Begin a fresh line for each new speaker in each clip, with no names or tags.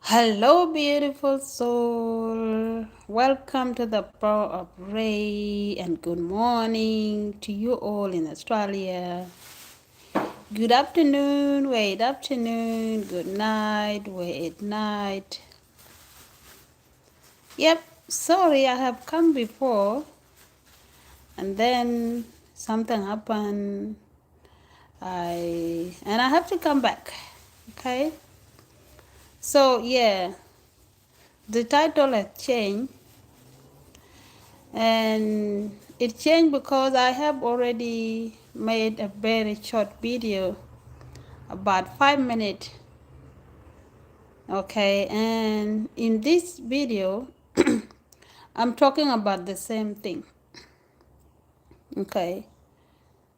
Hello, beautiful soul. Welcome to the Power of Ray, and good morning to you all in Australia. Good afternoon, wait, afternoon. Good night, wait, night. Yep, sorry, I have come before, and then something happened. I have to come back. Okay, so yeah, the title has changed. And it changed because I have already made a very short video, about 5 minutes. Okay, and in this video I'm talking about the same thing. Okay,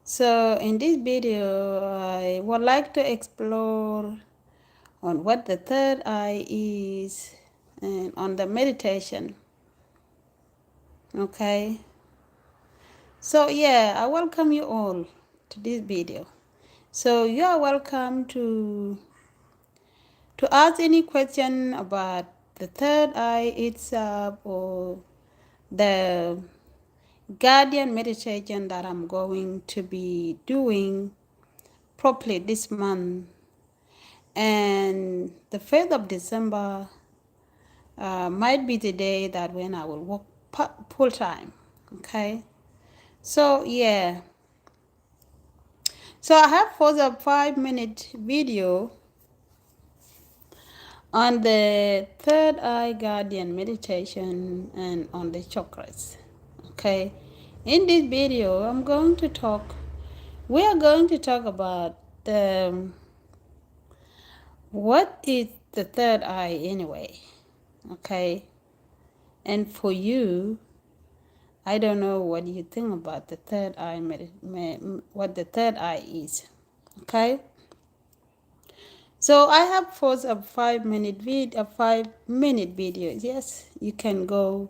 so in this video I would like to explore on what the third eye is and on the meditation. Okay, so yeah, I welcome you all to this video. So you are welcome to ask any question about the third eye itself or the guardian meditation that I'm going to be doing properly this month. And the 5th of December might be the day that when I will work full time. Okay. So yeah. So I have for the 5 minute video on the third eye guardian meditation and on the chakras. Okay, in this video we are going to talk about what is the third eye anyway. Okay, and for you, I don't know what you think about the third eye, what the third eye is. Okay, so I have for a 5 minute video. Yes, you can go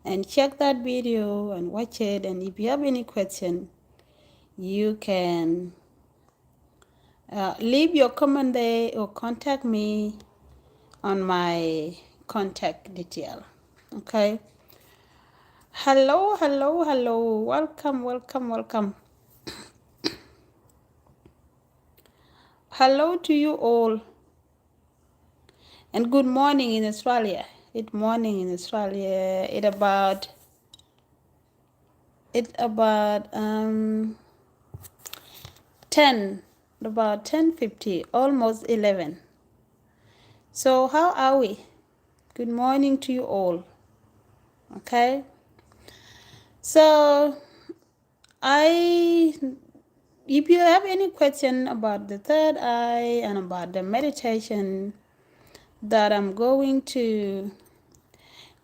and check that video and watch it. And if you have any question, you can leave your comment there or contact me on my contact detail. Okay. Hello, hello, hello. Welcome, welcome, welcome. Hello to you all. And good morning in Australia. It's morning in Australia. It about 10, about 10:50, almost 11. So how are we? Good morning to you all. Okay. So if you have any question about the third eye and about the meditation that I'm going to.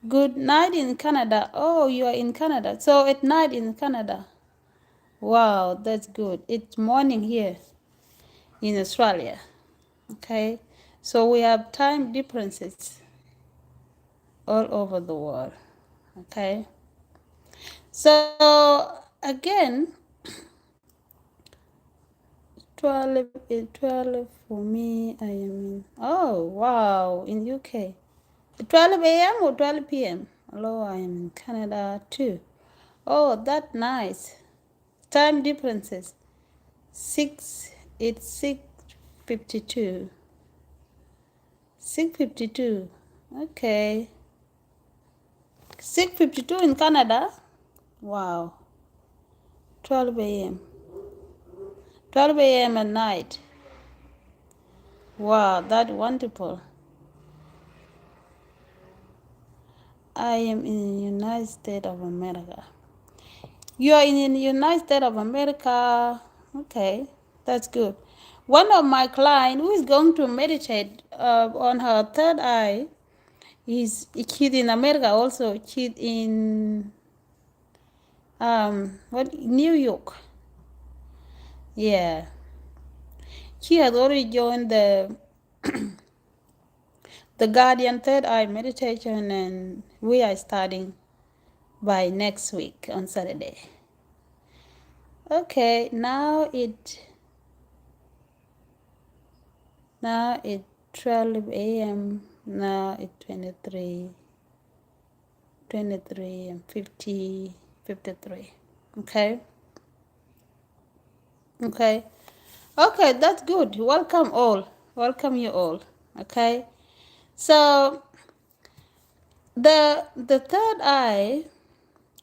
Good night in Canada. Oh, you are in Canada. So at night in Canada. Wow, that's good. It's morning here in Australia. Okay. So we have time differences all over the world. Okay. So again, 12 for me. I am in. Oh, wow, in UK. 12 a.m. or 12 p.m. Hello, I am in Canada too. Oh, that's nice. Time differences. It's 6:52. 6:52. Okay. 6:52 in Canada. Wow. 12 a.m. 12 a.m. at night. Wow, that's wonderful. I am in the United States of America. You are in the United States of America. Okay, that's good. One of my clients who is going to meditate on her third eye she's in America also. She's in New York. Yeah, she has already joined the Guardian Third Eye meditation, and we are starting by next week on Saturday. Okay, now it's 12 a.m. Now it's 23 and 50, 53. Okay. Okay. Okay, that's good. Welcome all. Welcome you all. Okay. So the third eye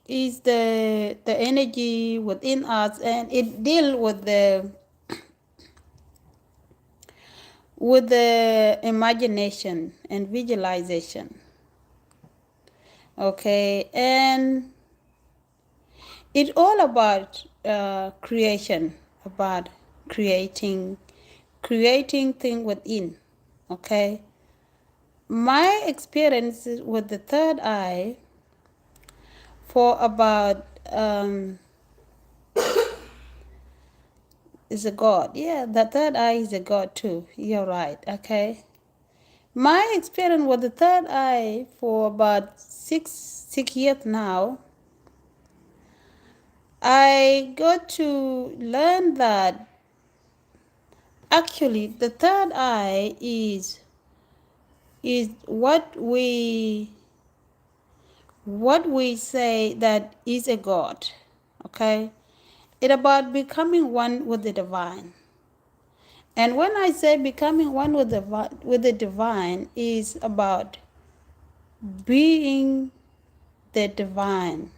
is the energy within us, and it deal with the imagination and visualization. Okay, and it's all about creation, about creating thing within. Okay, my experience with the third eye for about is a god. Yeah, the third eye is a god too. You're right. Okay, my experience with the third eye for about six years now, I got to learn that actually the third eye is what we say that is a god. Okay, it's about becoming one with the divine. And when I say becoming one with the divine, is about being the divine,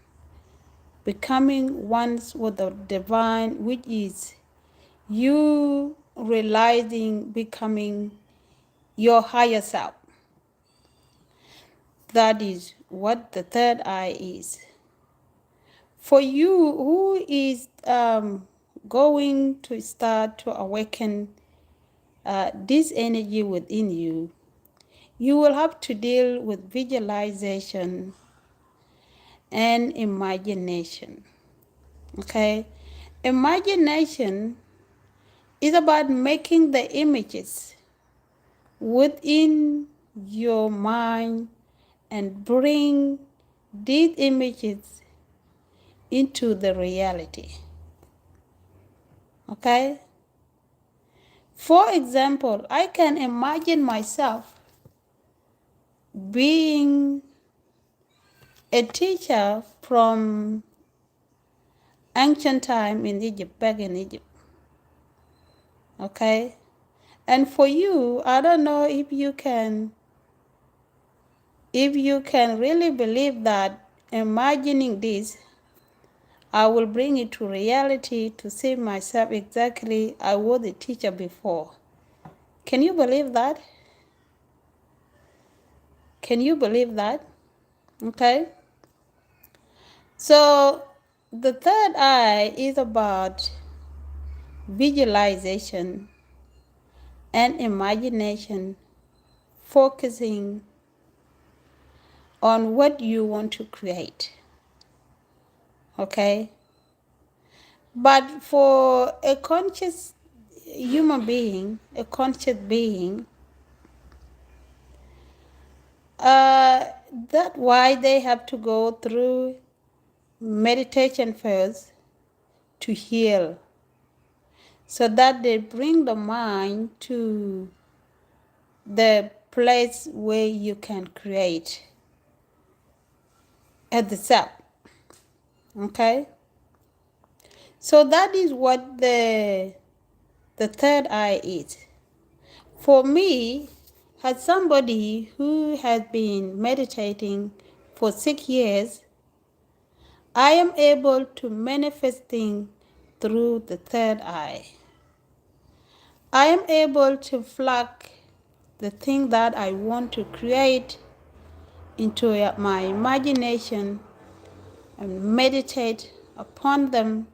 becoming one with the divine, which is you realizing becoming your higher self. That is what the third eye is. For you who is going to start to awaken this energy within you, you will have to deal with visualization and imagination. Okay? Imagination is about making the images within your mind and bring these images into the reality. Okay? For example, I can imagine myself being a teacher from ancient time in Egypt, back in Egypt. Okay? And for you, I don't know if you can really believe that imagining this, I will bring it to reality to see myself exactly I was a teacher before. Can you believe that? Can you believe that? Okay. So the third eye is about visualization and imagination, focusing on what you want to create. Okay. But for a conscious human being, a conscious being, that's why they have to go through meditation first to heal, so that they bring the mind to the place where you can create at the self. Okay? So that is what the third eye is. For me, as somebody who has been meditating for 6 years, I am able to manifest things through the third eye. I am able to flag the thing that I want to create into my imagination and meditate upon them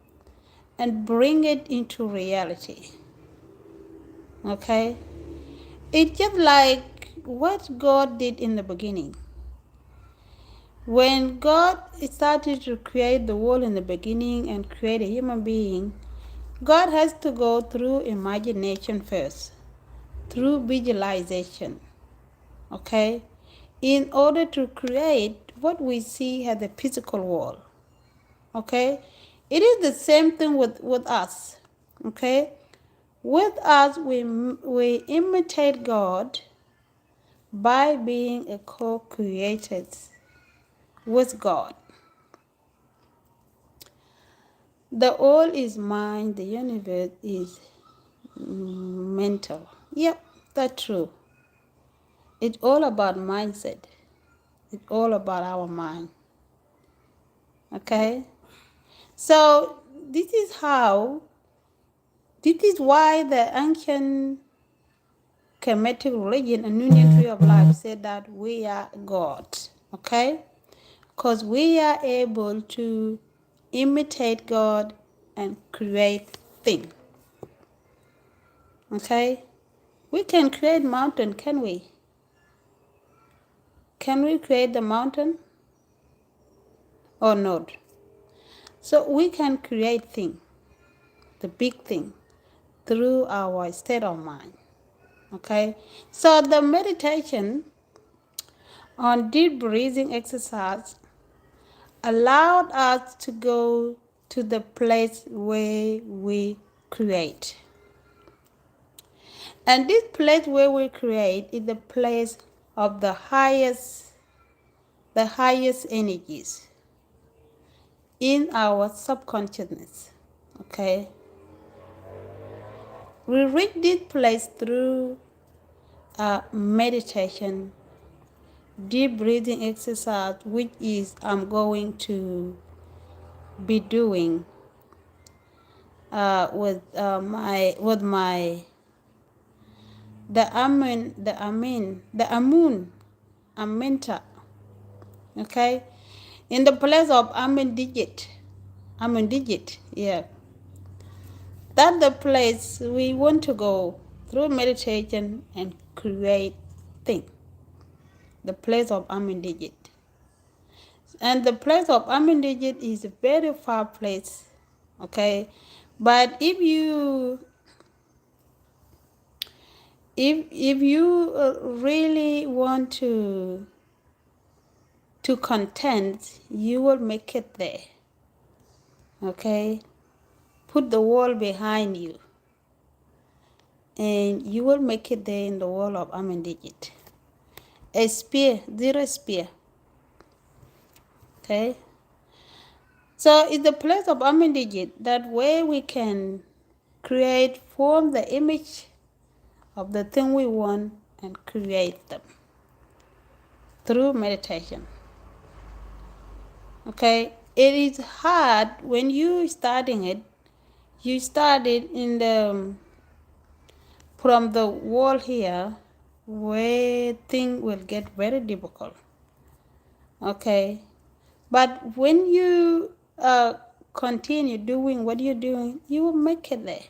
and bring it into reality. Okay? It's just like what God did in the beginning. When God started to create the world in the beginning and create a human being, God has to go through imagination first, through visualization, okay, in order to create what we see as the physical world, okay? It is the same thing with us, okay? With us, we imitate God by being a co-created with God. The all is mind, the universe is mental. Yep, that's true. It's all about mindset. It's all about our mind. Okay? So this is why the ancient Kemetic religion and Union Tree of Life said that we are God. Okay? Because we are able to imitate God and create things. Okay? We can create mountain, can we? Can we create the mountain or not? So we can create things, the big thing, through our state of mind. Okay? So the meditation on deep breathing exercise allowed us to go to the place where we create. And this place where we create is the place of the highest energies in our subconsciousness. Okay? We reach this place through meditation, deep breathing exercise, which is I'm going to be doing with my the Amun Amenta. Okay, in the place of Amun digit, yeah. That's the place we want to go through meditation and create things. The place of Amun digit. And the place of Amun digit is a very far place. Okay. But if you really want to content, you will make it there. Okay. Put the wall behind you. And you will make it there in the wall of Amun digit. A spear, 0 spear. Okay. So it's the place of Amun digit that way we can form the image of the thing we want and create them through meditation. Okay, it is hard when you starting it. You started in from the wall here, where things will get very difficult. Okay, but when you continue doing what you're doing, you will make it there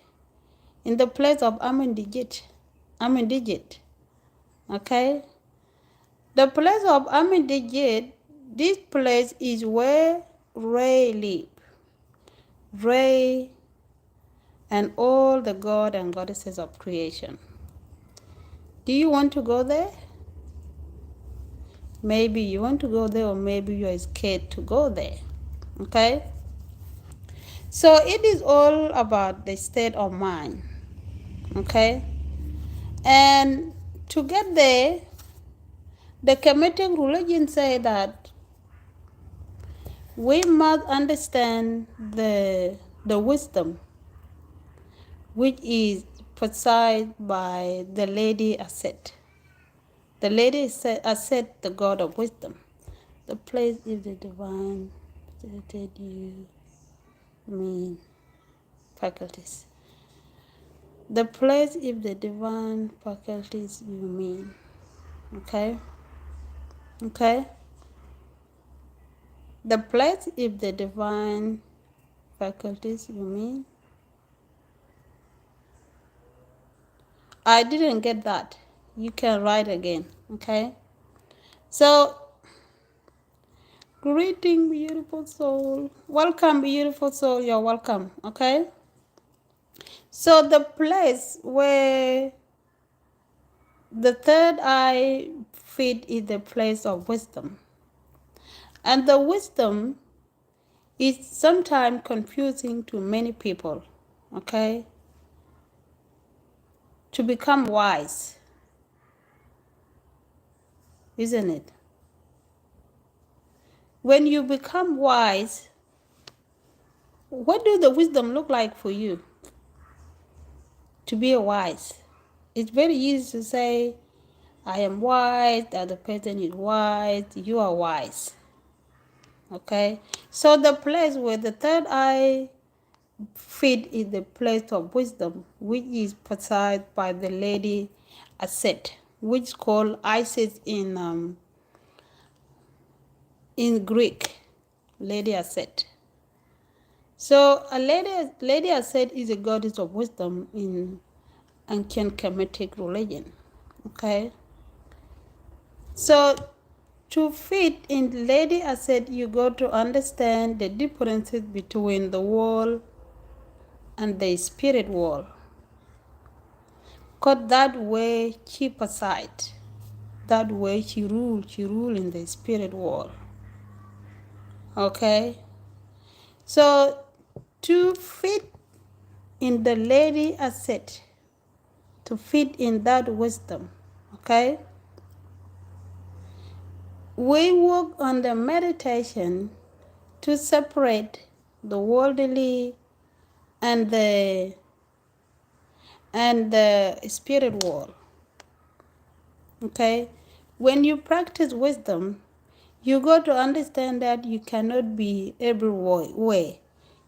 in the place of Amun digit. Okay, the place of Amun digit. This place is where Ray live. Ray and all the god and goddesses of creation. Do you want to go there? Maybe you want to go there, or maybe you are scared to go there. Okay? So it is all about the state of mind. Okay? And to get there, the Kemetic religion say that we must understand the wisdom which is presided by the lady Assar. The lady Assar, the god of wisdom. The place is the divine you mean faculties. The place is the divine faculties you mean. Okay? Okay? The place is the divine faculties you mean. I didn't get that. You can write again. Okay? So, greeting, beautiful soul. Welcome, beautiful soul. You're welcome. Okay? So, the place where the third eye fit is the place of wisdom. And the wisdom is sometimes confusing to many people. Okay? To become wise. isn't it? When you become wise, what do the wisdom look like for you to be wise? It's very easy to say, I am wise, the other person is wise, you are wise. Okay? So the place where the third eye fit is the place of wisdom, which is presided by the lady Assar, which is called Isis in Greek, Lady Assar. So a lady Assar is a goddess of wisdom in ancient Kemetic religion. Okay, so to fit in Lady Assar, you got to understand the differences between the world and the spirit world. Because that way she preside, that way she rule in the spirit world. Okay, so to fit in the Lady Assar, to fit in that wisdom, okay, we work on the meditation to separate the worldly and the spirit world. Okay, when you practice wisdom, you got to understand that you cannot be everywhere.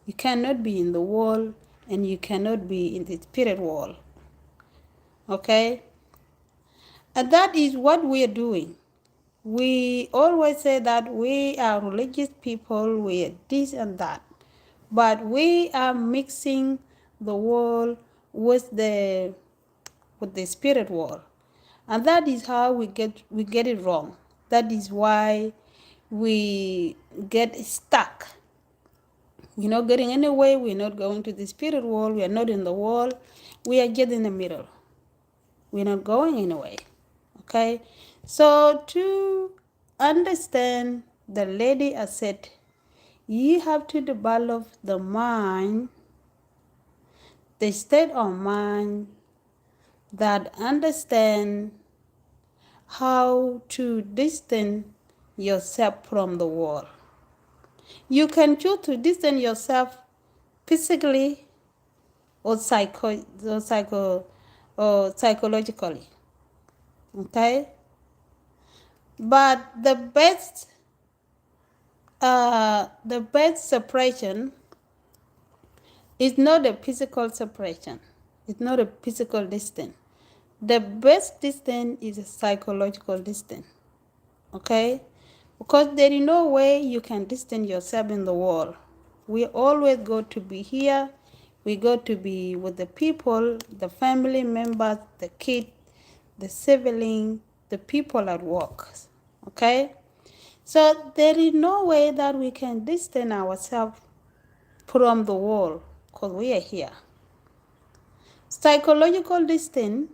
You cannot be in the world and you cannot be in the spirit world. Okay, and that is what we are doing. We always say that we are religious people, we are this and that, but we are mixing the world with the spirit world, and that is how we get it wrong. That is why we get stuck. We're not getting anywhere. We're not going to the spirit world. We are not in the world. We are just in the middle. We're not going anywhere. Okay, so to understand the Lady Assar, you have to develop the mind, the state of mind that understand how to distance yourself from the world. You can choose to distance yourself physically or psychologically. Okay, but the best separation is not a physical separation. It's not a physical distance. The best distance is a psychological distance. Okay? Because there is no way you can distance yourself in the world. We always go to be here. We go to be with the people, the family members, the kid, the sibling, the people at work. Okay? So there is no way that we can distance ourselves from the world because we are here. Psychological distance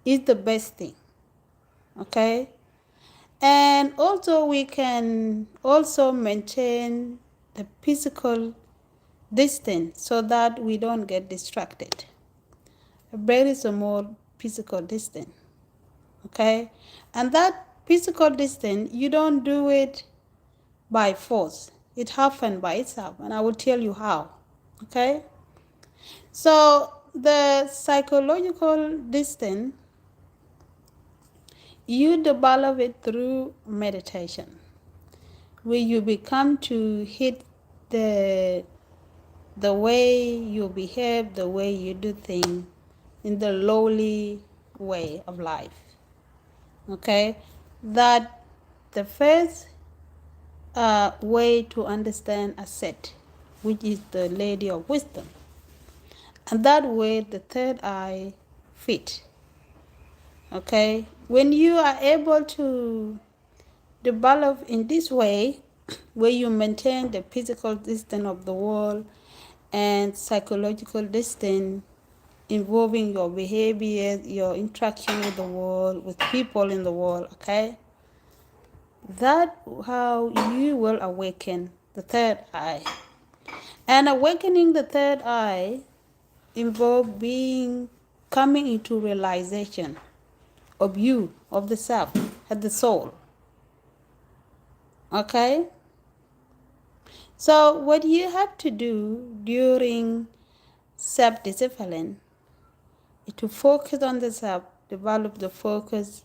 is the best thing. Okay? And also we can also maintain the physical distance so that we don't get distracted. A very small physical distance. Okay? And that physical distance, you don't do it by force. It happens by itself, and I will tell you how. Okay? So the psychological distance, you develop it through meditation, where you become to hit the way you behave, the way you do things in the lowly way of life. Okay? That the first way to understand Assar, which is the Lady of Wisdom. And that way the third eye fit. Okay? When you are able to develop in this way, where you maintain the physical distance of the world and psychological distance involving your behavior, your interaction with the world, with people in the world, okay? That's how you will awaken the third eye. And awakening the third eye involves coming into realization of you, of the self. at the soul. Okay? So what you have to do during self-discipline is to focus on the self, develop the focus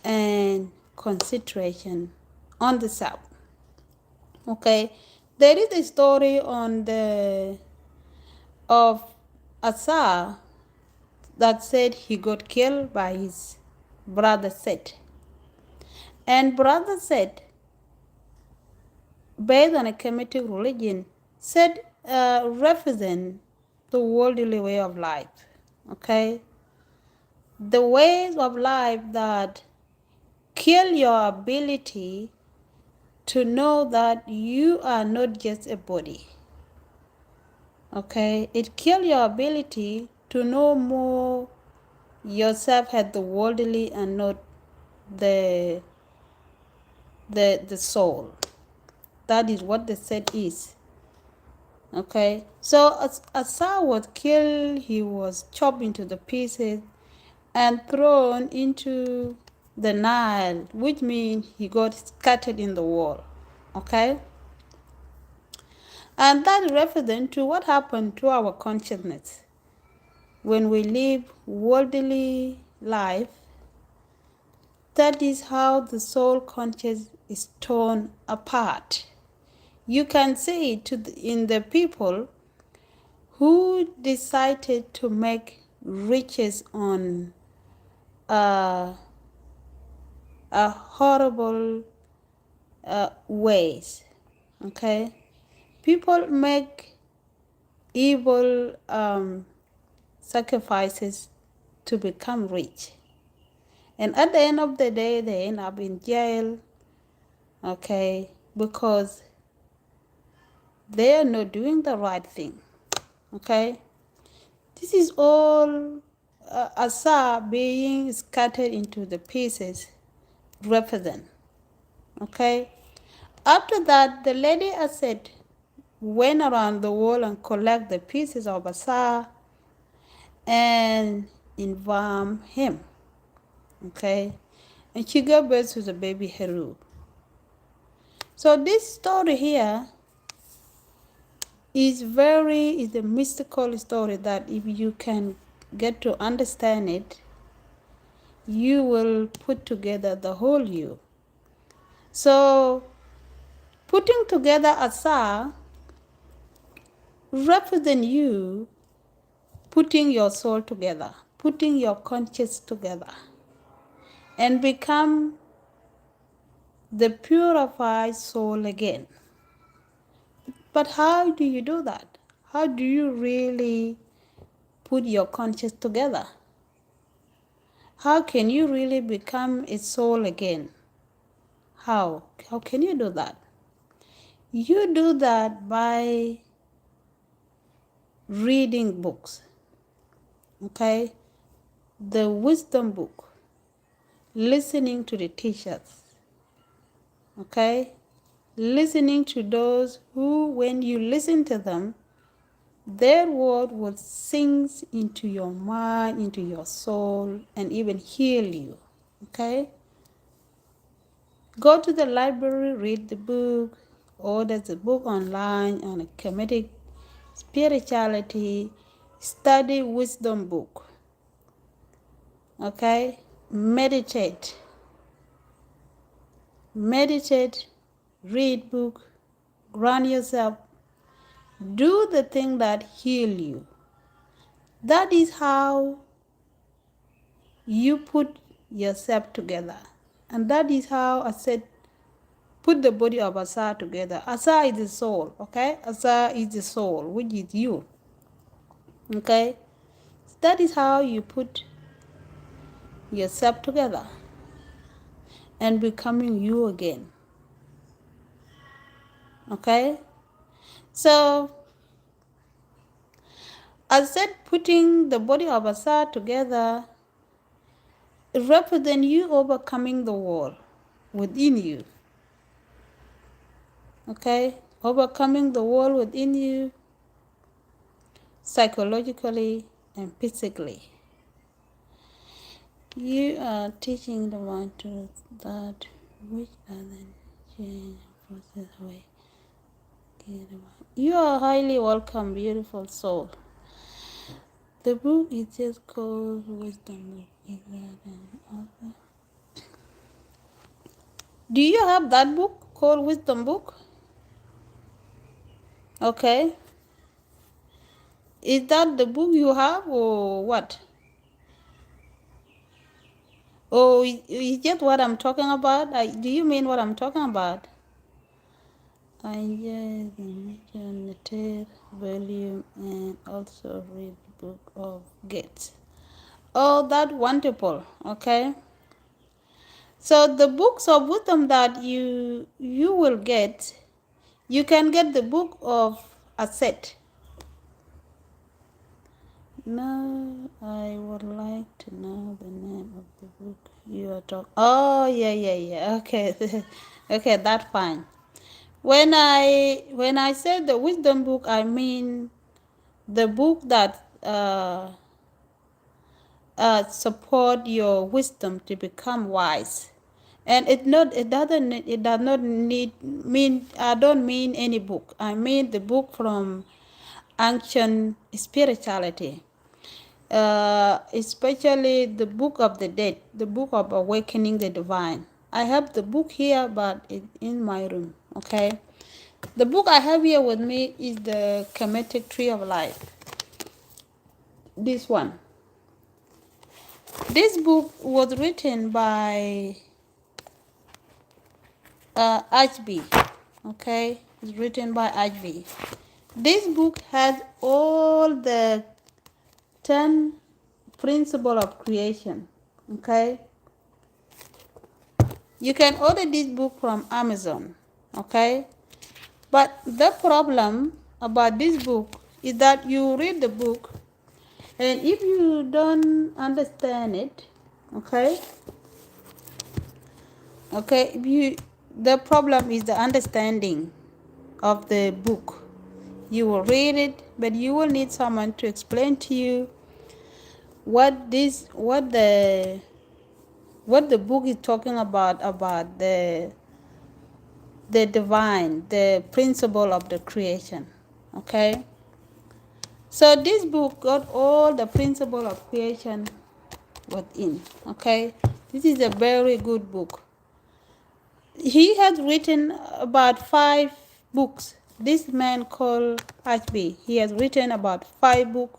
and concentration on the self. Okay? There is a story on the of Assar that said he got killed by his brother Set. And brother Set, based on a Kemetic religion, said represent the worldly way of life. Okay? The ways of life that kill your ability to know that you are not just a body. Okay? It kills your ability to know more yourself as the worldly and not the the soul. That is what the set is. Okay, so as Assar was killed, he was chopped into the pieces and thrown into the Nile, which means he got scattered in the wall. Okay, and that represents to what happened to our consciousness when we live worldly life. That is how the soul conscious is torn apart. You can see it in the people who decided to make riches on a horrible ways. Okay, people make evil sacrifices to become rich, and at the end of the day, they end up in jail. Okay, because they are not doing the right thing. Okay, this is all Assar being scattered into the pieces represent. Okay, after that, the lady Assar went around the world and collect the pieces of Assar and embalm him. Okay, and she gave birth to the baby Heru. So this story here is a mystical story that if you can get to understand it, you will put together the whole you. So putting together Assar represent you putting your soul together, putting your conscience together, and become the purified soul again. But how do you do that? How do you really put your conscience together? How can you really become a soul again? How? How can you do that? You do that by reading books. Okay? The wisdom book. Listening to the teachers. Okay? Listening to those who, when you listen to them, their word will sink into your mind, into your soul, and even heal you. Okay? Go to the library, read the book, or there's a book online on a Kemetic spirituality, study wisdom book. Okay? Meditate. Meditate, read book, ground yourself, do the thing that heal you. That is how you put yourself together. And that is how I said, put the body of Assar together. Assar is the soul, okay? Assar is the soul, which is you. Okay? That is how you put yourself together and becoming you again. Okay? So, I said putting the body of Assar together represents you overcoming the wall within you. Okay? Overcoming the wall within you psychologically and physically. You are teaching the one truth that which doesn't change process away. You are highly welcome, beautiful soul. The book is just called Wisdom. Is that an author? Do you have that book called Wisdom Book? Okay. Is that the book you have or what? Oh, is that what I'm talking about? Do you mean what I'm talking about? I enjoy the mission, the third volume, and also read the book of Gates. Oh, that wonderful. Okay. So the books of wisdom that you will get, you can get the book of Assar. No, I would like to know the name of the book you are talking. Oh, yeah. Okay, okay, that's fine. When I said the wisdom book, I mean the book that support your wisdom to become wise. And it does not need mean I don't mean any book. I mean the book from ancient spirituality. Especially the book of the dead, the book of awakening the divine. I have the book here, but it's in my room. Okay, the book I have here with me is the Kemetic Tree of Life. This one. This book was written by HB. Okay, it's written by HB. This book has all the 10 principles of creation. Okay, you can order this book from Amazon. Okay, but the problem about this book is that you read the book, and if you don't understand it, okay, the problem is the understanding of the book. You will read it, but you will need someone to explain to you what the book is talking about the divine, the principle of the creation. Okay, so this book got all the principle of creation within. Okay, this is a very good book. He has written about 5 books. This man called HB, he has written about 5 books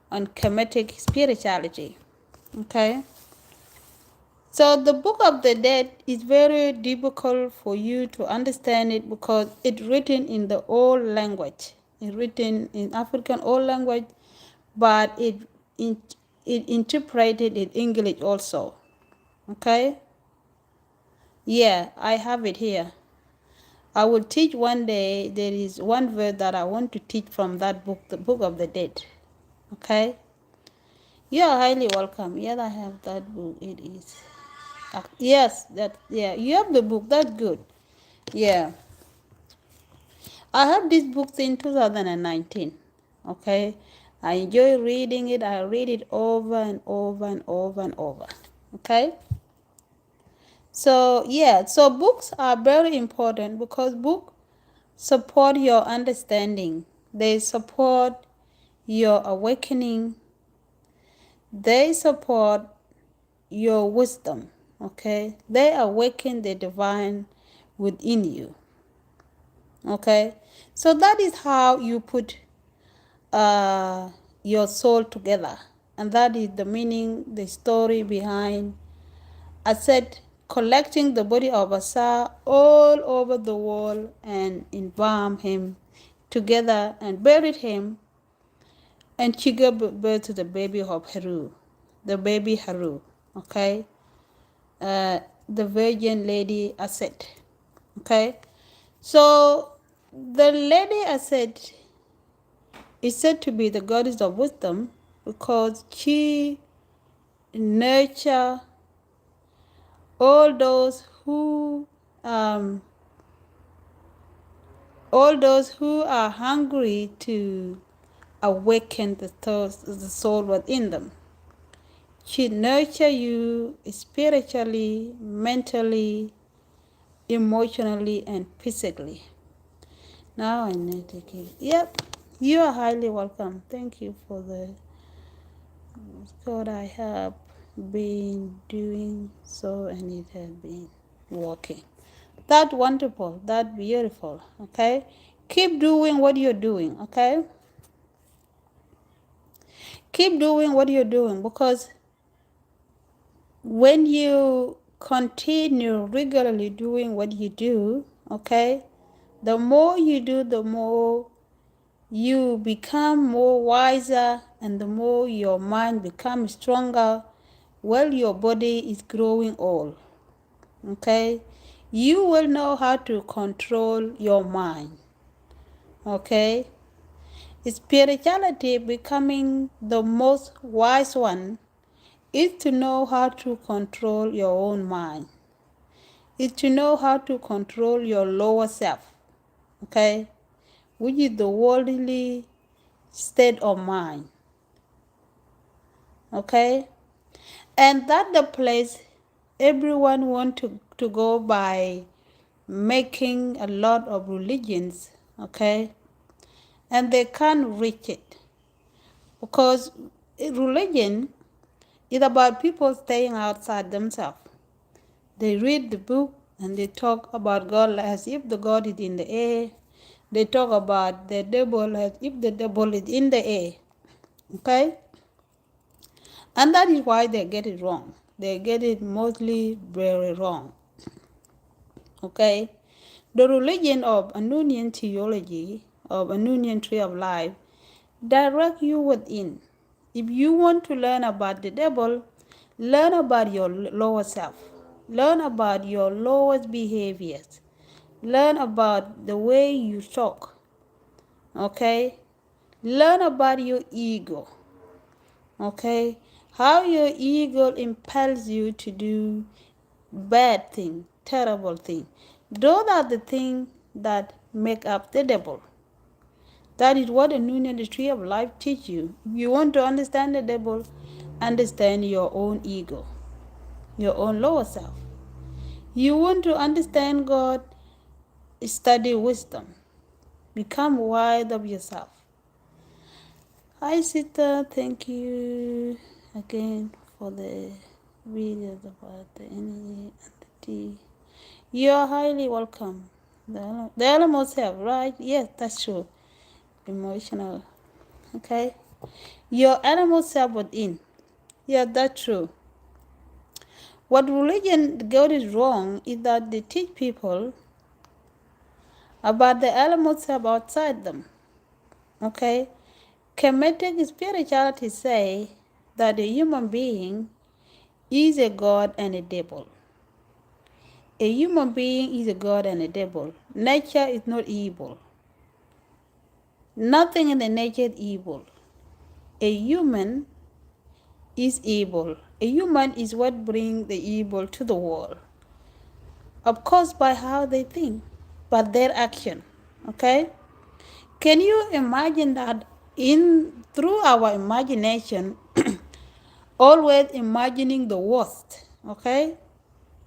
on Kemetic spirituality. Okay, so the book of the dead is very difficult for you to understand it because it's written in the old language. It's written in African old language, but it interpreted in English also. Okay, yeah, I have it here. I will teach one day. There is one verse that I want to teach from that book, the book of the dead. Okay, you are highly welcome. Yes, I have that book. It is. Yes, you have the book. That's good. Yeah, I have this book in 2019. Okay, I enjoy reading it. I read it over and over and over and over. Okay, so yeah, so books are very important because books support your understanding. They support your awakening. They support your wisdom. Okay, they awaken the divine within you. Okay, so that is how you put your soul together, and that is the meaning, the story behind Assar collecting the body of Assar all over the world and embalmed him together and buried him, and she gave birth to the baby of Heru, the baby Heru. Okay, the Virgin Lady Assar. Okay, so the Lady Assar is said to be the goddess of wisdom because she nurture all those who um, are hungry to awaken the soul within them. She nurture you spiritually, mentally, emotionally, and physically. Now I need to keep. Yep, you are highly welcome. Thank you for the code. I have been doing so, and it has been working. That wonderful. That beautiful. Okay, keep doing what you're doing. Okay, keep doing what you're doing, because when you continue regularly doing what you do, okay, the more you do, the more you become more wiser, and the more your mind becomes stronger while your body is growing old. Okay, you will know how to control your mind. Okay, spirituality, becoming the most wise one, is to know how to control your own mind, is to know how to control your lower self, okay, which is the worldly state of mind, okay, and that's the place everyone wants to go by making a lot of religions, okay, and they can't reach it, because religion is about people staying outside themselves. They read the book and they talk about God as if the God is in the air. They talk about the devil as if the devil is in the air. Okay? And that is why they get it wrong. They get it mostly very wrong. Okay? The religion of Anunian theology, of Anunian tree of life, direct you within. If you want to learn about the devil, learn about your lower self. Learn about your lowest behaviors. Learn about the way you talk. Okay? Learn about your ego. Okay? How your ego impels you to do bad things, terrible things. Those are the things that make up the devil. That is what the Union, the tree of life, teach you. If you want to understand the devil, understand your own ego, your own lower self. You want to understand God, study wisdom. Become wise of yourself. Hi, sister. Thank you again for the videos about the energy and the tea. You're highly welcome. The animals have, right? Yes, that's true. Emotional. Okay. Your animal self within. Yeah, that's true. What religion got is wrong is that they teach people about the animal self outside them. Okay? Kemetic spirituality say that a human being is a god and a devil. A human being is a god and a devil. Nature is not evil. Nothing in the nature is evil. A human is evil. A human is what brings the evil to the world. Of course, by how they think, but their action. Okay? Can you imagine that through our imagination, always imagining the worst, okay?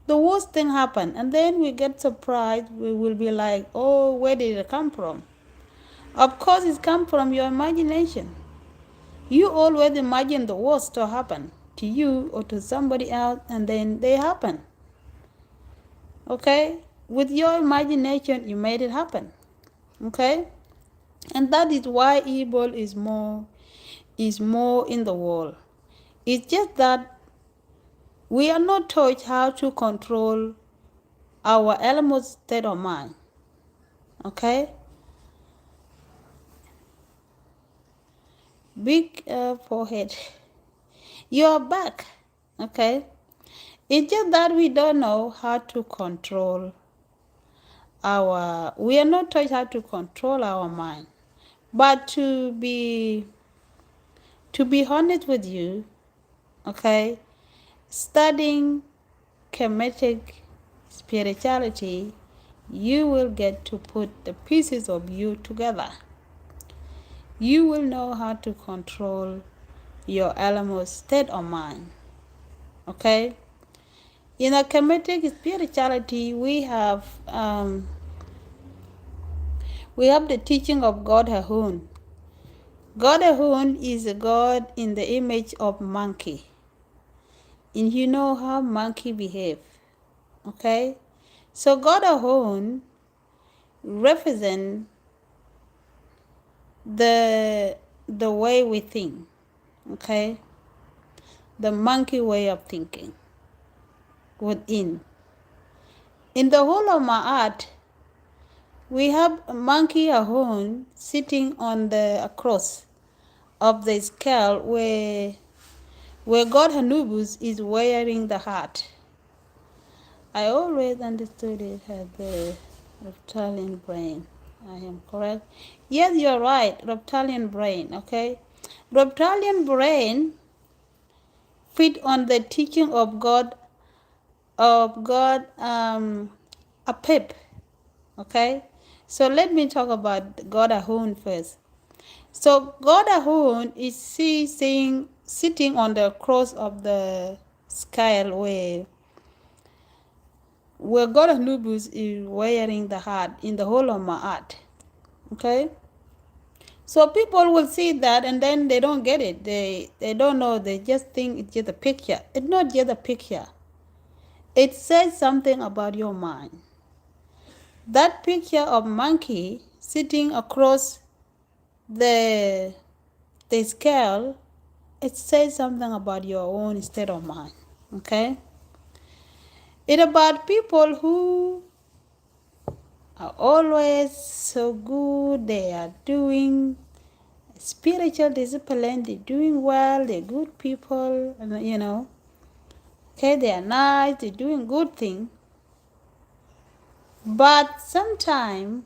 The worst thing happen, and then we get surprised. We will be like, oh, where did it come from? Of course, it come from your imagination. You always imagine the worst to happen to you or to somebody else, and then they happen. Okay? With your imagination, you made it happen. Okay? And that is why evil is more in the world. It's just that we are not taught how to control our animal state of mind. Okay? Big forehead. You're back. Okay? It's just that we don't know how to control we are not taught how to control our mind. But to be honest with you, okay, studying Kemetic spirituality, you will get to put the pieces of you together. You will know how to control your animal state of mind. Okay? In a Kemetic spirituality, we have the teaching of God Ahun. God Ahun is a god in the image of monkey. And you know how monkey behave. Okay? So God Ahun represent the way we think. Okay? The monkey way of thinking within. In the whole of my art, we have a monkey Ahun sitting on the cross of the skull where God Anubis is wearing the heart. I always understood it as the reptilian brain. I am correct? Yes, you're right, reptilian brain, okay? Reptilian brain fit on the teaching of God, a pip, okay? So let me talk about God Ahun first. So God Ahun is sitting on the cross of the skull where God Anubis is wearing the heart in the whole of my art. Okay? So people will see that and then they don't get it. They don't know. They just think it's just a picture. It's not just a picture. It says something about your mind. That picture of monkey sitting across the scale, it says something about your own state of mind. Okay? It's about people who are always so good. They are doing spiritual discipline. They're doing well. They're good people. Okay, they are nice. They're doing good things. But sometimes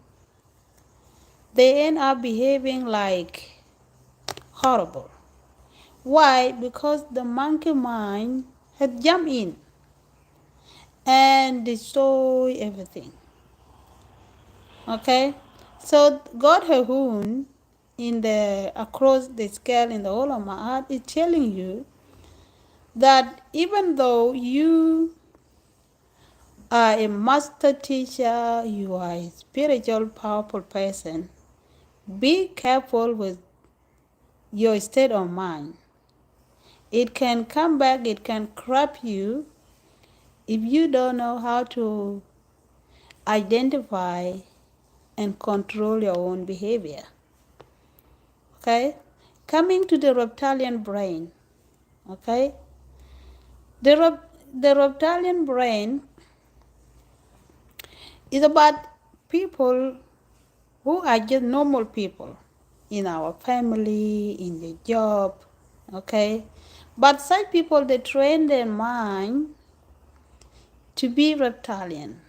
they end up behaving like horrible. Why? Because the monkey mind had jumped in and destroy everything. Okay? So God Hahoon in the across the scale in the whole of my heart is telling you that even though you are a master teacher, you are a spiritual powerful person, be careful with your state of mind. It can come back, it can crap you if you don't know how to identify and control your own behavior. Okay? Coming to the reptilian brain. Okay? The reptilian brain is about people who are just normal people in our family, in the job, okay? But such people, they train their mind to be reptilian.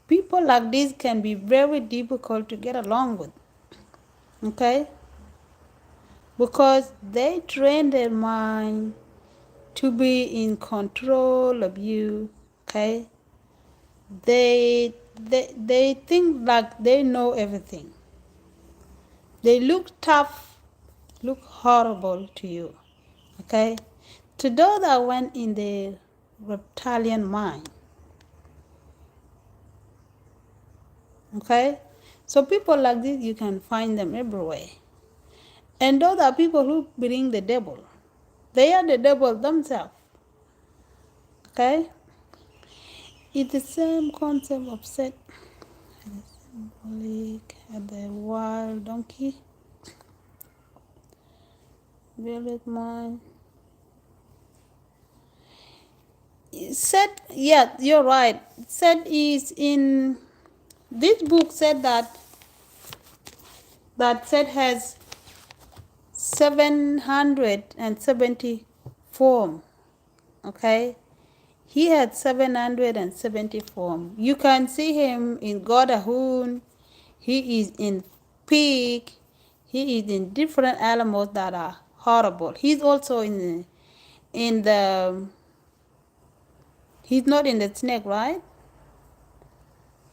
People like this can be very difficult to get along with, okay? Because they train their mind to be in control of you, okay? They think like they know everything. They look tough, look horrible to you, okay? To those that went in the reptilian mind, okay? So people like this, you can find them everywhere. And those are people who bring the devil. They are the devil themselves, okay? It's the same concept of set, symbolic, the wild donkey, violet mind. Set, yeah, you're right. Set is in this book said that set has 770 form. Okay, he had 770 form. You can see him in God Ahun. He is in pig. He is in different animals that are horrible. He's also in the. He's not in the snake, right?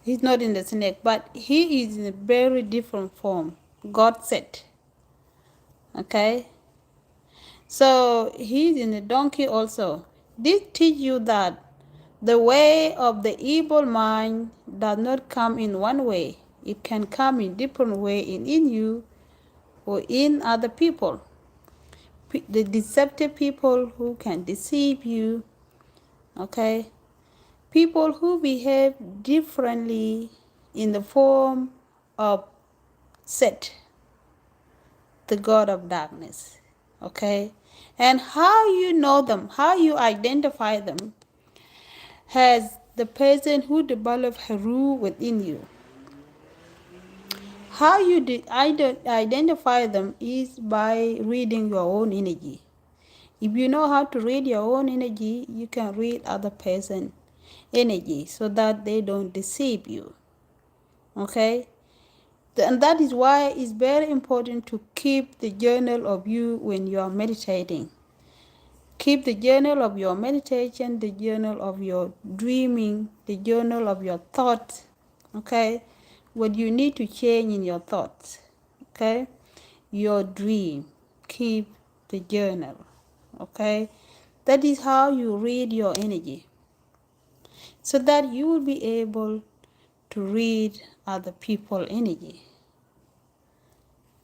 He's not in the snake, but he is in a very different form. God said. Okay? So he's in a donkey also. This teach you that the way of the evil mind does not come in one way. It can come in different way in you or in other people. The deceptive people who can deceive you, okay? People who behave differently in the form of Set, the god of darkness, okay? And how you know them, how you identify them, has the person who developed Heru within you. How you identify them is by reading your own energy. If you know how to read your own energy, you can read other person's energy so that they don't deceive you. Okay? And that is why it's very important to keep the journal of you when you are meditating. Keep the journal of your meditation, the journal of your dreaming, the journal of your thoughts. Okay? What you need to change in your thoughts. Okay? Your dream. Keep the journal. Okay? That is how you read your energy. So that you will be able to read other people's energy.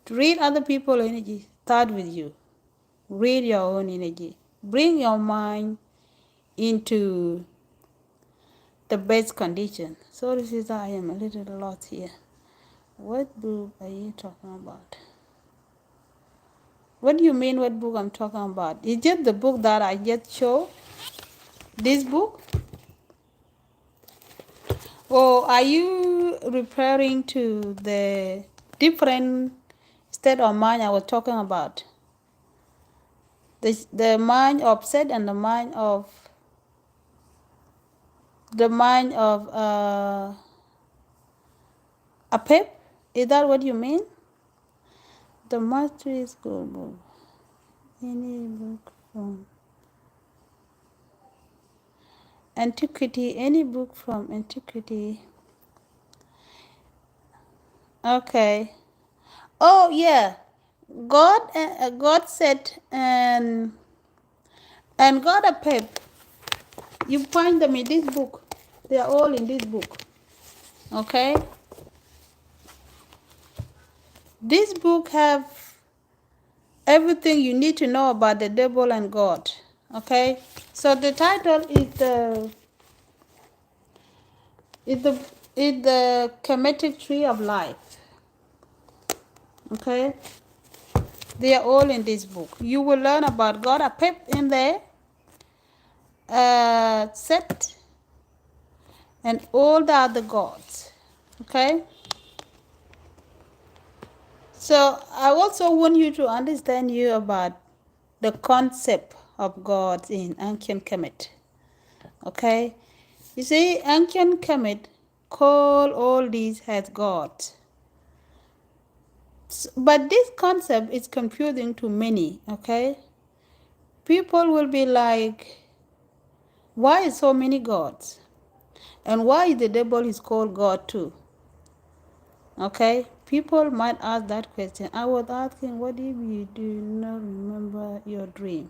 To read other people's energy, start with you. Read your own energy. Bring your mind into the best condition. Sorry, sister, I am a little lost here. What book are you talking about? What do you mean what book I'm talking about? Is it the book that I just showed? This book? Or are you referring to the different state of mind I was talking about? The mind of Set and the mind of a pep? Is that what you mean? The Mastery School book. Any book from antiquity. Any book from antiquity. Okay. Oh yeah. God said and God a pep. You find them in this book. They are all in this book. Okay. This book have everything you need to know about the devil and God. Okay. So the title is the Kemetic tree of life. Okay. They are all in this book. You will learn about God a pep in there. Set and all the other gods. Okay. So I also want you to understand you about the concept of gods in ancient Kemet. Okay. You see, ancient Kemet call all these as gods. But this concept is confusing to many. Okay. People will be like, why so many gods? And why the devil is called God too? Okay, people might ask that question. I was asking, what if you do not remember your dream?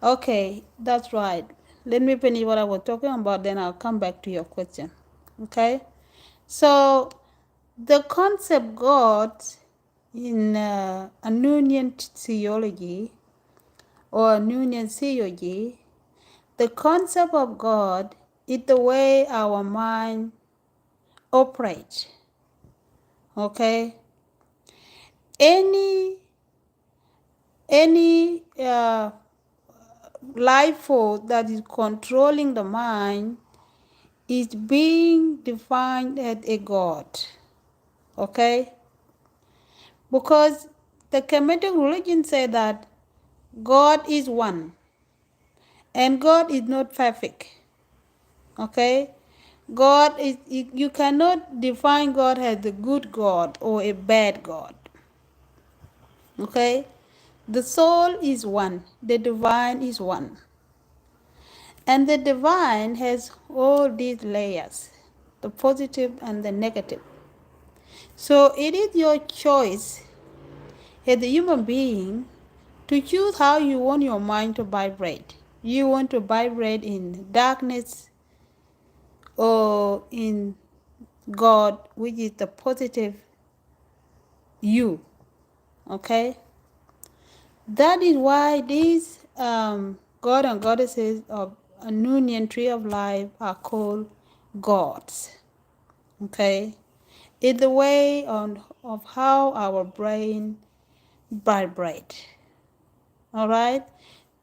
Okay, that's right. Let me finish what I was talking about, then I'll come back to your question. Okay, so the concept God in Anunian theology or Anunian theology, the concept of God is the way our mind operates. Okay, any life force that is controlling the mind is being defined as a God. Okay, because the Kemetic religion say that God is one and God is not perfect. Okay, God is, you cannot define God as a good God or a bad God. Okay, the soul is one, the divine is one. And the divine has all these layers, the positive and the negative. So it is your choice as a human being to choose how you want your mind to vibrate. You want to vibrate in darkness or in God, which is the positive you. Okay? That is why these God and goddesses of a Noonien tree of life are called gods. Okay? It's the way of how our brain vibrate. All right?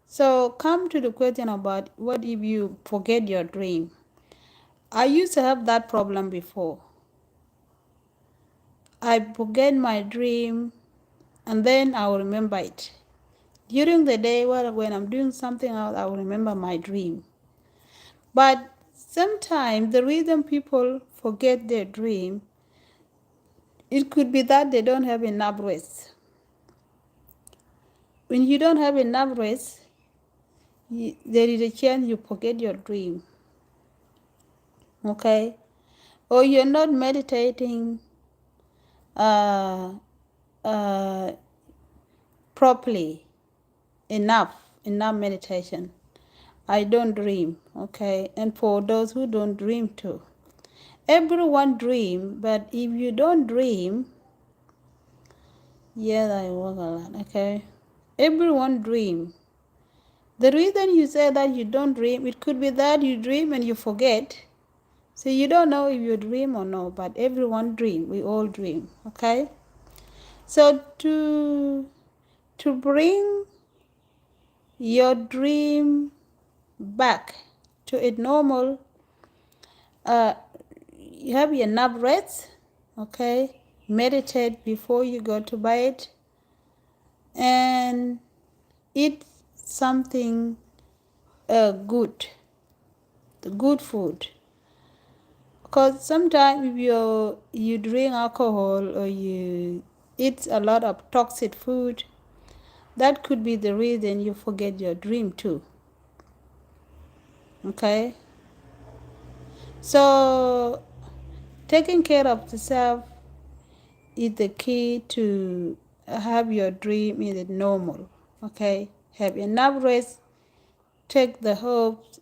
So come to the question about what if you forget your dream. I used to have that problem before. I forget my dream and then I will remember it. During the day, when I'm doing something else, I will remember my dream. But sometimes the reason people forget their dream, it could be that they don't have enough rest. When you don't have enough rest, there is a chance you forget your dream. Okay? Or you're not meditating uh, uh, properly, enough meditation. I don't dream, okay? And for those who don't dream too. Everyone dream, but if you don't dream, yes, I work a lot, okay? Everyone dream. The reason you say that you don't dream, it could be that you dream and you forget. So you don't know if you dream or no, but everyone dream. We all dream, okay? So to bring your dream back to a normal, you have enough rest, okay? Meditate before you go to bed and eat something good, the good food. Because sometimes if you drink alcohol or you eat a lot of toxic food, that could be the reason you forget your dream too. Okay? So taking care of yourself is the key to have your dream in the normal. Okay? Have enough rest, take the hopes.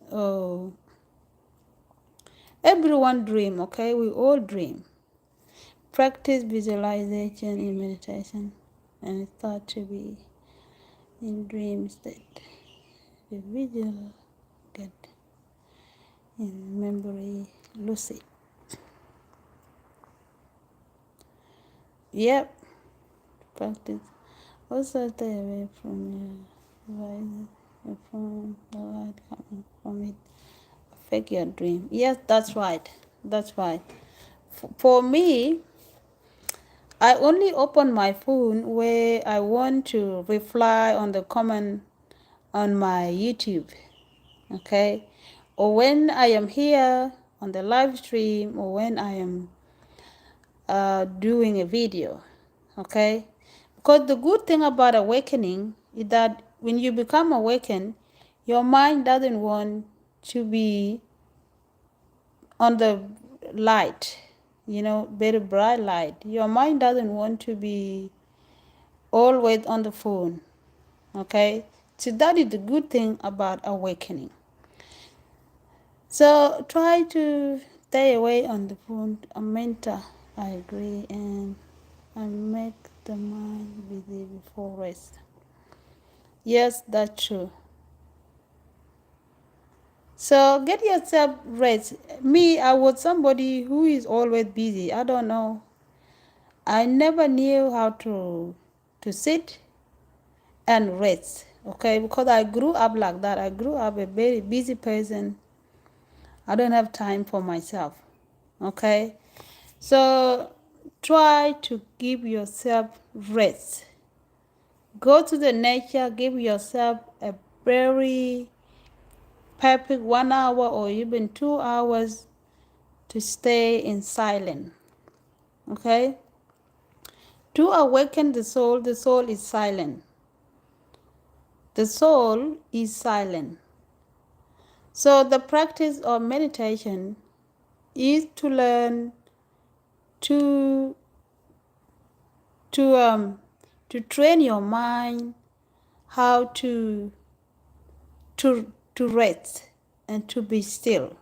Everyone dream, okay? We all dream. Practice visualization in meditation and it's thought to be in dream state. The visual get in memory lucid. Yep. Practice. Also stay away from your phone, the light coming from it. Affect your dream. Yes, that's right. That's right. For me, I only open my phone where I want to reply on the comment on my YouTube, okay? Or when I am here on the live stream or when I am doing a video, okay? Because the good thing about awakening is that when you become awakened, your mind doesn't want to be on the light, very bright light. Your mind doesn't want to be always on the phone, okay? So that is the good thing about awakening. So try to stay away on the phone. Mental, I agree, and make the mind busy before rest. Yes, that's true. So get yourself rest. Me, I was somebody who is always busy. I don't know. I never knew how to sit and rest, okay? Because I grew up like that. I grew up a very busy person. I don't have time for myself, okay? So try to give yourself rest. Go to the nature, give yourself a very perfect 1 hour or even 2 hours to stay in silence, okay? To awaken the soul is silent. The soul is silent. So the practice of meditation is to learn to train your mind how to to rest and to be still.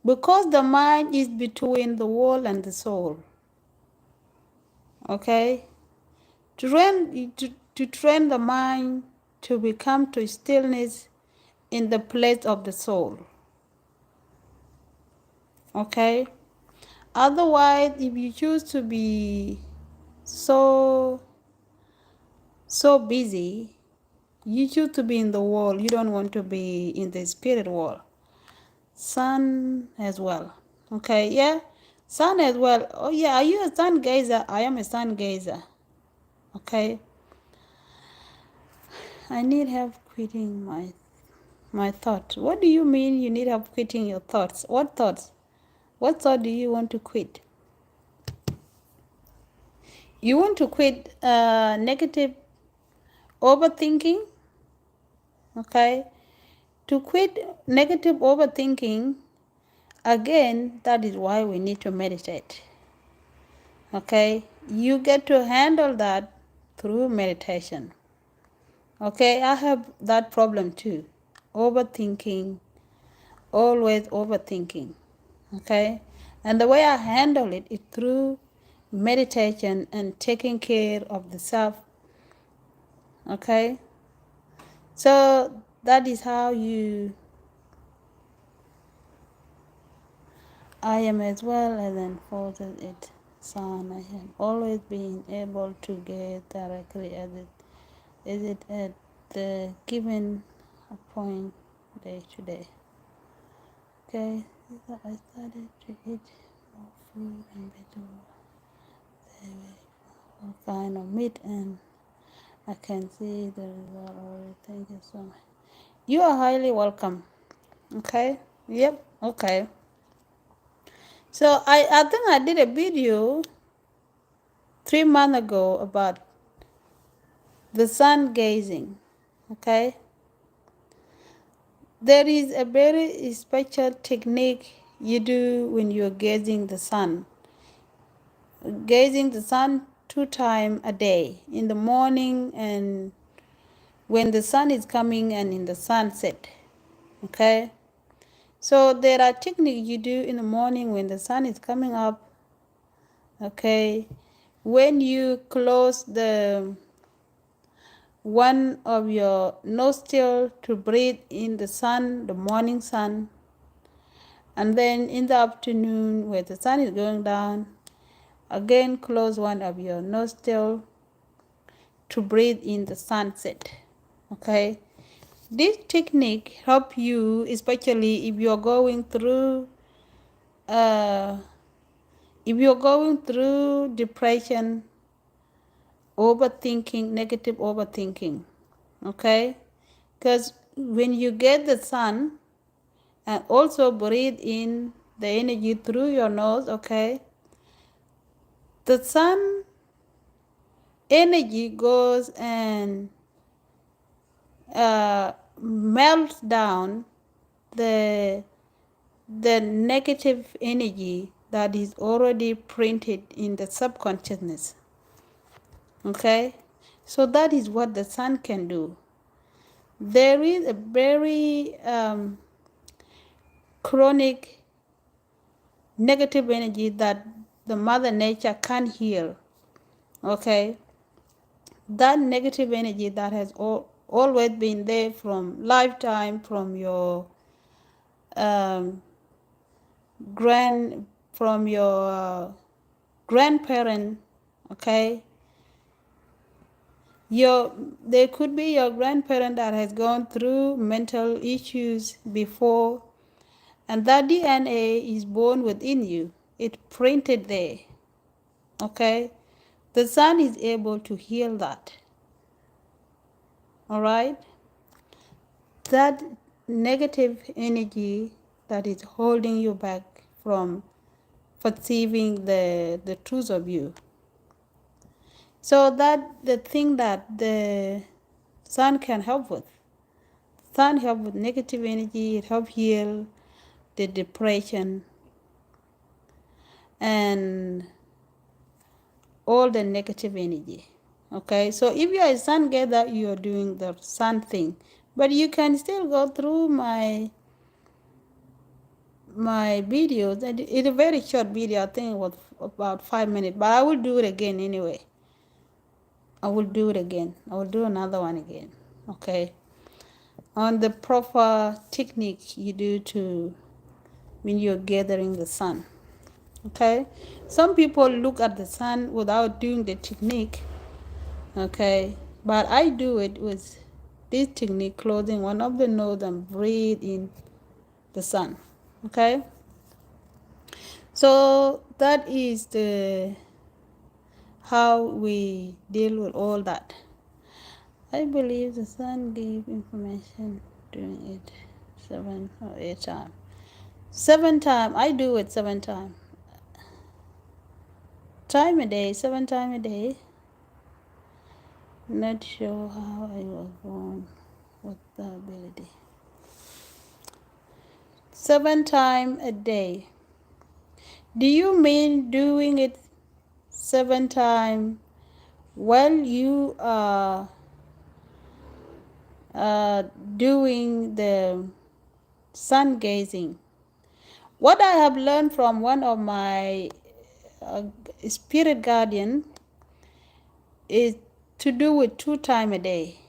Because the mind is between the world and the soul. Okay? To train the mind to become to stillness in the place of the soul. Okay? Otherwise, if you choose to be so busy, you choose to be in the world, you don't want to be in the spirit world. Sun as well. Okay, yeah? Sun as well. Oh yeah, are you a sun gazer? I am a sun gazer. Okay? I need help quitting my thought. What do you mean you need help quitting your thoughts? What thoughts? What thought do you want to quit? You want to quit negative overthinking? Okay? To quit negative overthinking, again, that is why we need to meditate. Okay? You get to handle that through meditation. Okay? I have that problem too. Overthinking, always overthinking. Okay? And the way I handle it is through meditation and taking care of the self. Okay? So that is how I am as well as enforces it. Son, I have always been able to get directly at it. Is it at the given point day to day? Okay, I started to eat more fruit and vegetables, all kind of meat, and I can see the result already. Thank you so much. You are highly welcome. Okay? Yep. Okay. So I think I did a video 3 months ago about the sun gazing. Okay? There is a very special technique you do when you're gazing the sun. Gazing the sun 2 times a day, in the morning and when the sun is coming and in the sunset. Okay? So there are techniques you do in the morning when the sun is coming up. Okay? When you close the one of your nostril to breathe in the sun, the morning sun, and then in the afternoon where the sun is going down, again close one of your nostril to breathe in the sunset. Okay? This technique help you, especially if you're going through depression, overthinking, negative overthinking. Okay? Because when you get the sun and also breathe in the energy through your nose, okay, the sun energy goes and melts down the negative energy that is already printed in the subconsciousness. Okay, so that is what the sun can do. There is a very chronic negative energy that the mother nature can't heal. Okay, that negative energy that has always been there from lifetime, from your um, grandparent. Okay, there could be your grandparent that has gone through mental issues before, and that DNA is born within you. It's printed there. Okay, the sun is able to heal that. All right, that negative energy that is holding you back from perceiving the truth of you. So that the thing that the sun can help with. Sun help with negative energy, it help heal the depression and all the negative energy. Okay, so if you are a sun gazer, you are doing the sun thing. But you can still go through my videos. It's a very short video. I think it was about 5 minutes. But I will do it again anyway. I will do it again. I will do another one again. Okay. On the proper technique you do to when you're gathering the sun. Okay. Some people look at the sun without doing the technique. Okay. But I do it with this technique, closing one of the nose and breathe in the sun. Okay. So that is the how we deal with all that. I believe the sun gave information doing it 7 or 8 times. 7 times. I do it 7 times. Time a day, 7 times a day. Not sure how I was born with the ability. 7 times a day. Do you mean doing it 7 times while you are doing the sun gazing? What I have learned from one of my spirit guardian is to do it 2 times a day.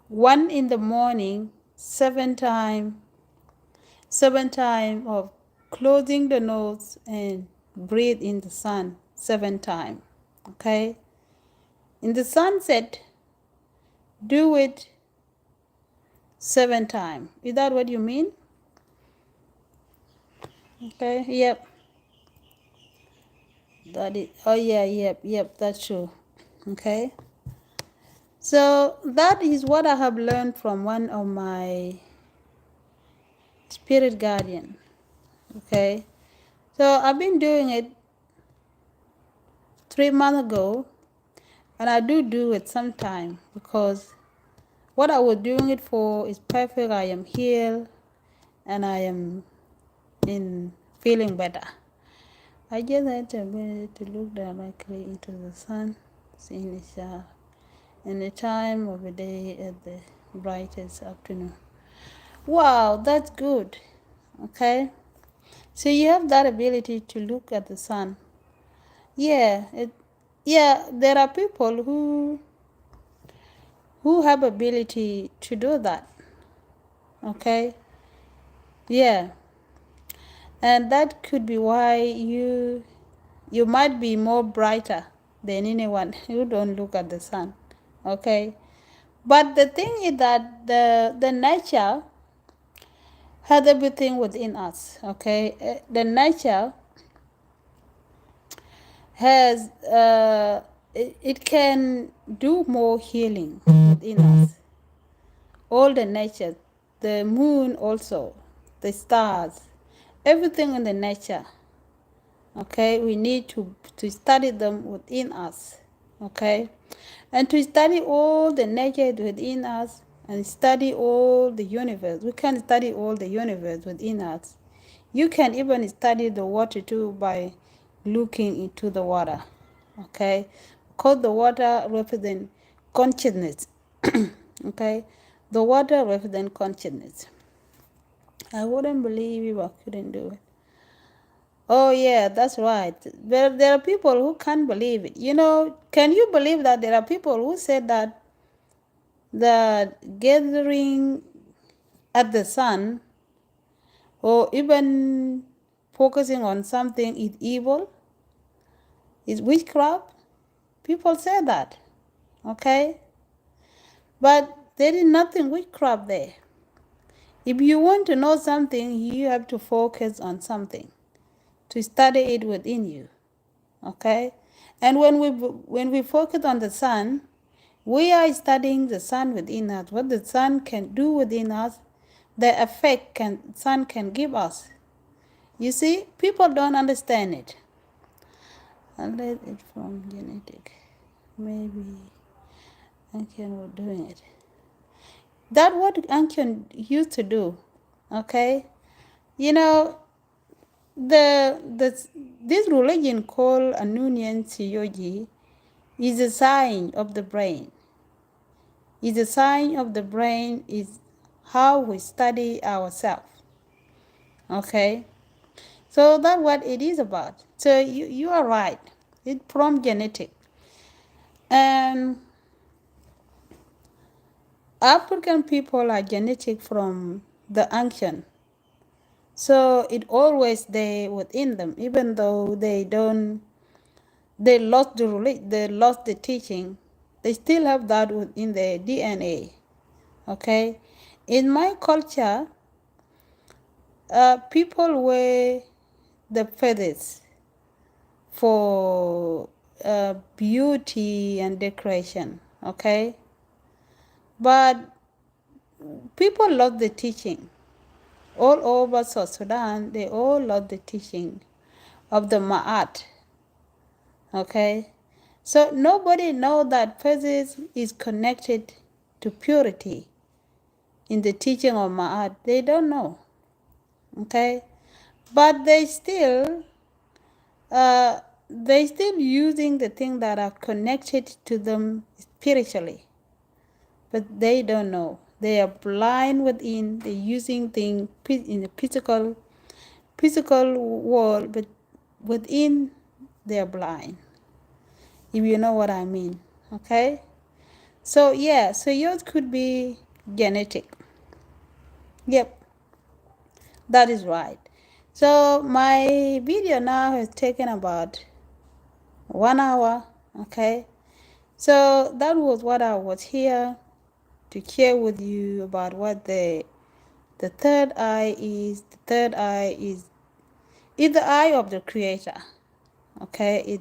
1 in the morning, 7 times of closing the nose and breathe in the sun 7 times. Okay? In the sunset, do it 7 times. Is that what you mean? Okay, yep. That is, oh yeah, yep, that's true. Okay. So that is what I have learned from one of my spirit guardian. Okay. So I've been doing it 3 months ago, and I do it sometime because what I was doing it for is perfect. I am healed and I am in feeling better. I just had the ability to look directly into the sun, seeing the star, and the time of the day at the brightest afternoon. Wow, that's good. Okay. So you have that ability to look at the sun. Yeah, there are people who have ability to do that. Okay. Yeah. And that could be why you might be more brighter than anyone who don't look at the sun. Okay. But the thing is that the nature has everything within us. Okay. The nature has it can do more healing within us. All the nature, the moon also, the stars, everything in the nature. Okay, we need to study them within us. Okay, and to study all the nature within us and study all the universe. We can study all the universe within us. You can even study the water too by looking into the water. Okay, because the water represents consciousness. Okay, the water represents consciousness. I wouldn't believe if I couldn't do it. Oh yeah, that's right. There are people who can't believe it. Can you believe that there are people who said that the gathering at the sun or even focusing on something is evil? Is witchcraft? People say that. Okay? But there is nothing witchcraft there. If you want to know something, you have to focus on something, to study it within you. Okay? And when we focus on the sun, we are studying the sun within us, what the sun can do within us, the effect sun can give us. You see, people don't understand it. Unless it's from genetic. Maybe ancient were doing it. That's what ancient used to do. Okay? This religion called Anunian Theology is a sign of the brain. is a sign of the brain, is how we study ourselves. Okay, so that's what it is about. So you are right. It's from genetic. And African people are genetic from the ancient. So it always there within them, even though they don't, they lost they lost the teaching, they still have that within their DNA. Okay, in my culture, people wear the feathers for beauty and decoration. Okay, but people lost the teaching. All over South Sudan, they all lost the teaching of the Ma'at. Okay, so nobody know that feathers is connected to purity in the teaching of Ma'at. They don't know. Okay, but they still using the things that are connected to them spiritually, but they don't know. They are blind within. They're using things in the physical world, but within they're blind, if you know what I mean. Okay, so yeah, so yours could be genetic. Yep, that is right. So my video now has taken about 1 hour. Okay, so that was what I was here to share with you about what the third eye is. The third eye is the eye of the creator. Okay,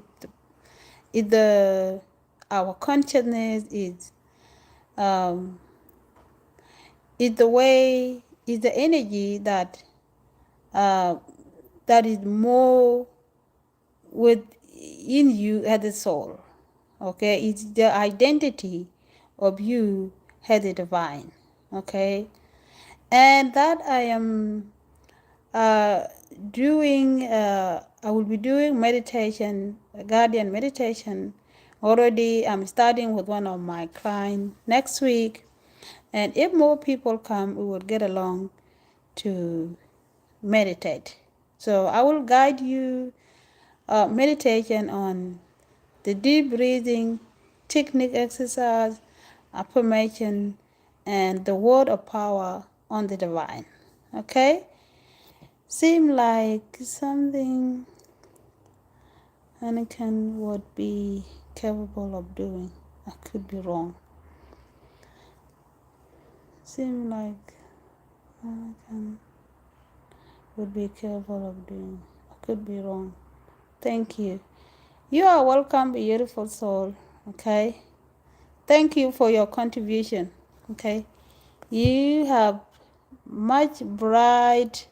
it the our consciousness um is the way, is the energy that uh that is more within you as a soul. Okay, it's the identity of you as a divine. Okay, and that I am uh doing I will be doing meditation, guardian meditation. Already I'm starting with one of my clients next week, and if more people come, we will get along to meditate. So I will guide you meditation on the deep breathing technique, exercise, affirmation, and the word of power on the divine. Okay, seem like something Anakin would be capable of doing. I could be wrong. Seem like Anakin would be capable of doing. I could be wrong. Thank you. You are welcome, beautiful soul. Okay. Thank you for your contribution. Okay. You have much bright.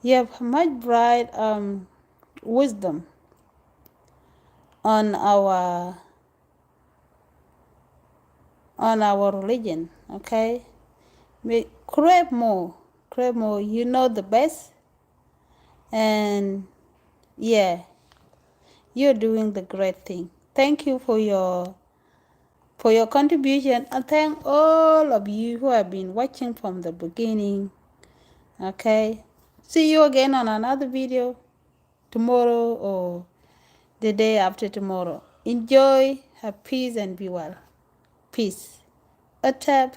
You have much bright wisdom on our religion. Okay. Crave more. Crave more. You know the best. And yeah, you're doing the great thing. Thank you for your contribution, and thank all of you who have been watching from the beginning. Okay, see you again on another video tomorrow or the day after tomorrow. Enjoy, have peace, and be well. Peace. A tap.